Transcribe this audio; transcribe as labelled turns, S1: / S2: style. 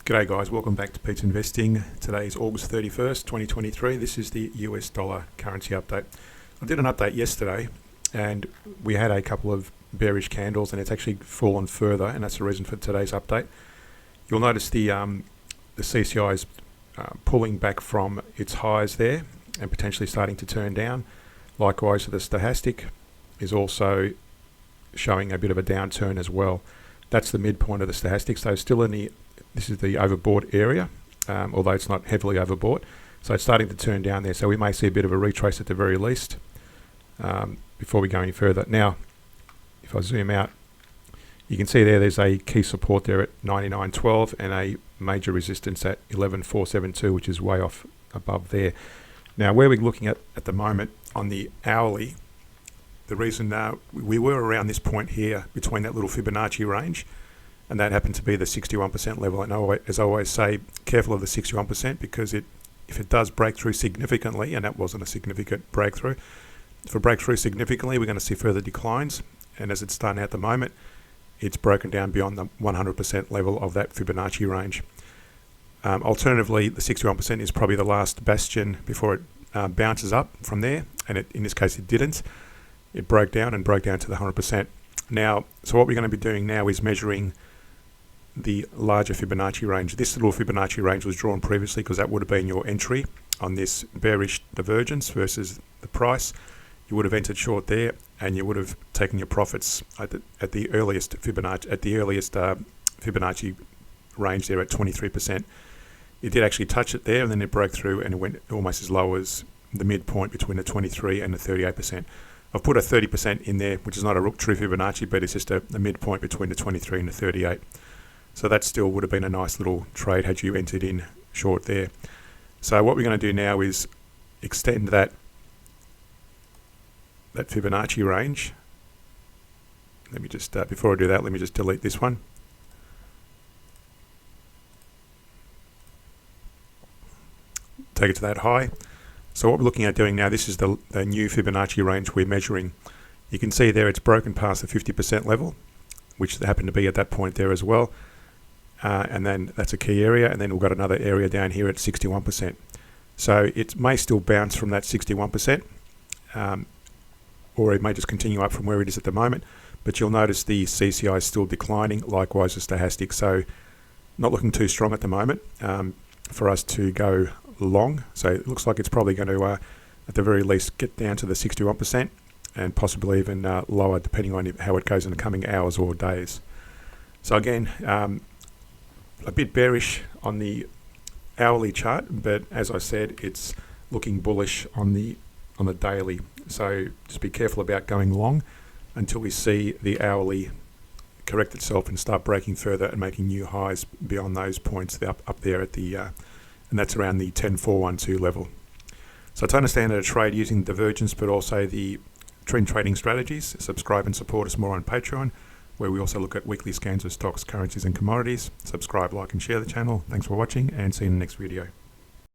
S1: G'day guys, welcome back to Pete's Investing. Today is August 31st, 2023. This is the US dollar currency update. I did an update yesterday and we had a couple of bearish candles and it's actually fallen further, and that's the reason for today's update. You'll notice the CCI is pulling back from its highs there and potentially starting to turn down. Likewise, the Stochastic is also showing a bit of a downturn as well. That's the midpoint of the Stochastic, so still in the this is the overbought area, although it's not heavily overbought. So it's starting to turn down there. So we may see a bit of a retrace at the very least before we go any further. Now, if I zoom out, you can see there's a key support there at 99.12 and a major resistance at 11.472, which is way off above there. Now, where we're looking at the moment on the hourly, the reason we were around this point here between that little Fibonacci range, and that happened to be the 61% level. And as I always say, careful of the 61% because if it does break through significantly, and that wasn't a significant breakthrough, if it breaks through significantly, we're going to see further declines. And as it's done at the moment, it's broken down beyond the 100% level of that Fibonacci range. Alternatively, the 61% is probably the last bastion before it bounces up from there. And in this case, it didn't. It broke down to the 100%. Now, so what we're going to be doing now is measuring the larger Fibonacci range. This little Fibonacci range was drawn previously because that would have been your entry on this bearish divergence versus the price. You would have entered short there, and you would have taken your profits at the earliest Fibonacci range there at 23%. It did actually touch it there, and then it broke through, and it went almost as low as the midpoint between the 23 and the 38%. I've put a 30% in there, which is not a true Fibonacci, but it's just a midpoint between the 23 and the 38. So that still would have been a nice little trade had you entered in short there. So what we're going to do now is extend that Fibonacci range. Let me just, before I do that, let me just delete this one. Take it to that high. So what we're looking at doing now, this is the new Fibonacci range we're measuring. You can see there it's broken past the 50% level, which happened to be at that point there as well. And then that's a key area, and then we've got another area down here at 61%. So it may still bounce from that 61%, or it may just continue up from where it is at the moment. But you'll notice the CCI is still declining, likewise the Stochastic. So not looking too strong at the moment for us to go long. So it looks like it's probably going to, at the very least, get down to the 61% and possibly even lower, depending on how it goes in the coming hours or days. So again, a bit bearish on the hourly chart, but as I said, it's looking bullish on the daily. So just be careful about going long until we see the hourly correct itself and start breaking further and making new highs beyond those points up there at the and that's around the 10.412 level. So to understand how to trade using divergence, but also the trend trading strategies, subscribe and support us more on Patreon, where we also look at weekly scans of stocks, currencies and commodities. Subscribe, like and share the channel. Thanks for watching, and see you in the next video.